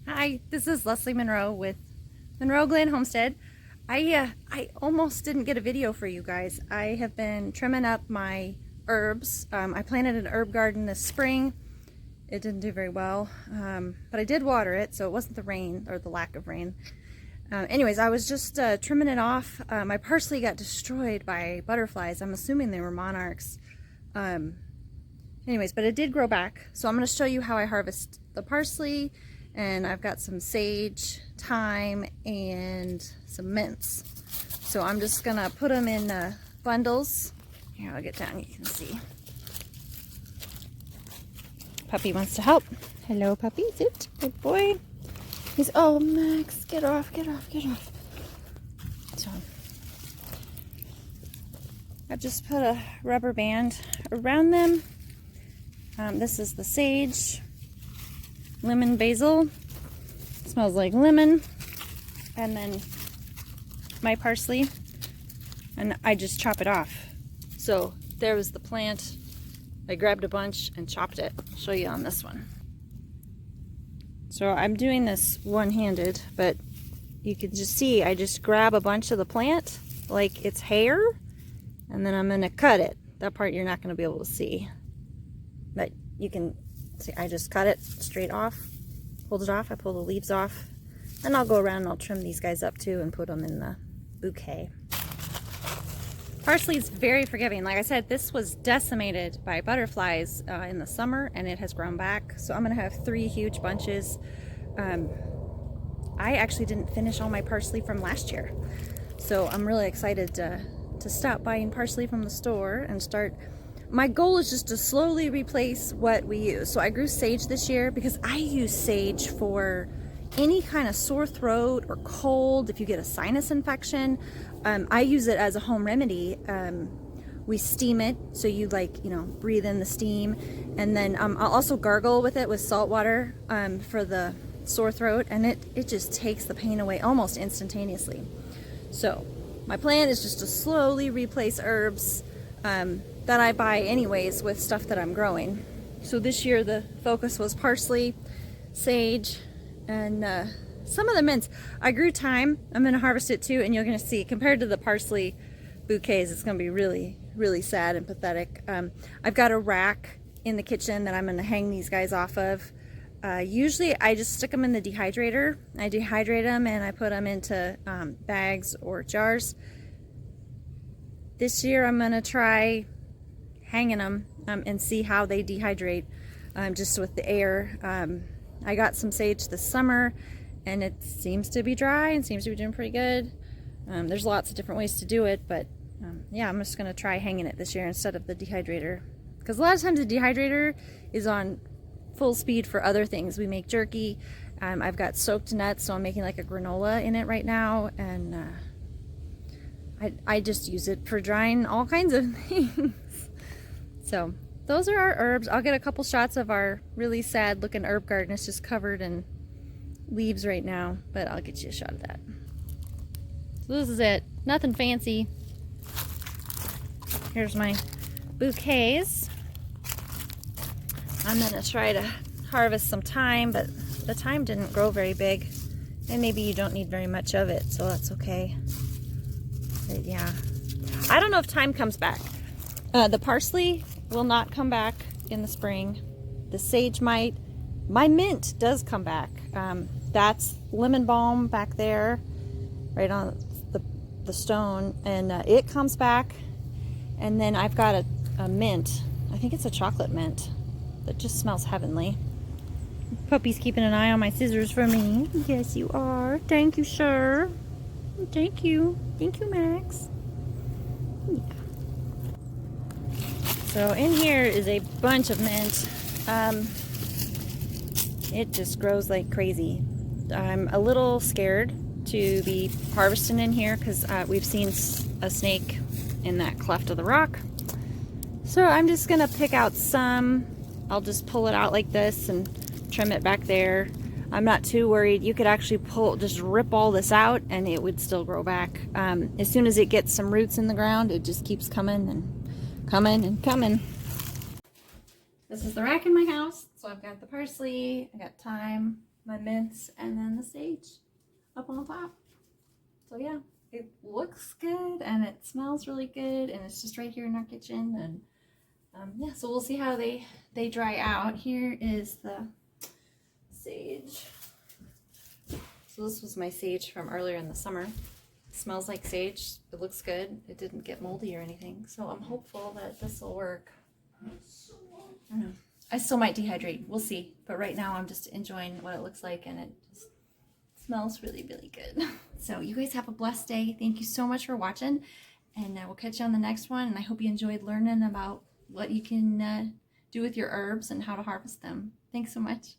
Hi, this is Leslie Monroe with Monroe Glen Homestead. I almost didn't get a video for you guys. I have been trimming up my herbs. I planted an herb garden this spring. It didn't do very well, but I did water it, so it wasn't the rain or the lack of rain. Anyways, I was just trimming it off. My parsley got destroyed by butterflies. I'm assuming they were monarchs. Anyways, but it did grow back. So I'm going to show you how I harvest the parsley. And I've got some sage, thyme, and some mints. So I'm just gonna put them in bundles. Here, I'll get down, you can see. Puppy wants to help. Hello, puppy, sit, good boy. He's, oh, Max, get off, get off, get off. So, I've just put a rubber band around them. This is the sage. Lemon basil, smells like lemon, and then my parsley, and I just chop it off. So there was the plant. I grabbed a bunch and chopped it. I'll show you on this one. So I'm doing this one-handed, but you can just see I just grab a bunch of the plant like it's hair, and then I'm gonna cut it. That part you're not gonna be able to see, but you can see I just cut it straight off, pulled it off, I pull the leaves off, and I'll go around and I'll trim these guys up too and put them in the bouquet. Parsley is very forgiving. Like I said, this was decimated by butterflies in the summer, and it has grown back. So I'm gonna have 3 huge bunches. I actually didn't finish all my parsley from last year. So I'm really excited to stop buying parsley from the store and start. My goal is just to slowly replace what we use. So I grew sage this year because I use sage for any kind of sore throat or cold. If you get a sinus infection, I use it as a home remedy. We steam it, so you breathe in the steam, and then I'll also gargle with it with salt water for the sore throat, and it just takes the pain away almost instantaneously. So my plan is just to slowly replace herbs that I buy anyways with stuff that I'm growing. So this year the focus was parsley, sage, and some of the mints. I grew thyme. I'm going to harvest it too, and you're going to see compared to the parsley bouquets, it's going to be really, really sad and pathetic. I've got a rack in the kitchen that I'm going to hang these guys off of. Usually I just stick them in the dehydrator. I dehydrate them and I put them into bags or jars. This year I'm going to try hanging them and see how they dehydrate just with the air. I got some sage this summer and it seems to be dry and seems to be doing pretty good. There's lots of different ways to do it, but yeah, I'm just going to try hanging it this year instead of the dehydrator, because a lot of times the dehydrator is on full speed for other things. We make jerky. I've got soaked nuts, so I'm making like a granola in it right now, and I just use it for drying all kinds of things. So those are our herbs. I'll get a couple shots of our really sad looking herb garden. It's just covered in leaves right now, but I'll get you a shot of that. So this is it. Nothing fancy. Here's my bouquets. I'm gonna try to harvest some thyme, but the thyme didn't grow very big, and maybe you don't need very much of it, so that's okay. But yeah, I don't know if thyme comes back. The parsley will not come back in the spring. The sage might. My mint does come back. That's lemon balm back there, right on the stone, and it comes back. And then I've got a mint. I think it's a chocolate mint that just smells heavenly. Puppy's keeping an eye on my scissors for me. Yes, you are. Thank you, sir. Thank you. Thank you, Max. Yeah. So in here is a bunch of mint. It just grows like crazy. I'm a little scared to be harvesting in here because we've seen a snake in that cleft of the rock. So I'm just gonna pick out some. I'll just pull it out like this and trim it back there. I'm not too worried. You could actually just rip all this out and it would still grow back. As soon as it gets some roots in the ground, it just keeps coming and coming and coming. This is the rack in my house. So I've got the parsley, I got thyme, my mints, and then the sage up on top. So yeah, it looks good and it smells really good, and it's just right here in our kitchen. And yeah, so we'll see how they dry out. Here is the sage. So this was my sage from earlier in the summer. It smells like sage. It looks good. It didn't get moldy or anything. So I'm hopeful that this will work. I don't know. I still might dehydrate. We'll see. But right now I'm just enjoying what it looks like, and it just smells really, really good. So you guys have a blessed day. Thank you so much for watching, and we'll catch you on the next one. And I hope you enjoyed learning about what you can do with your herbs and how to harvest them. Thanks so much.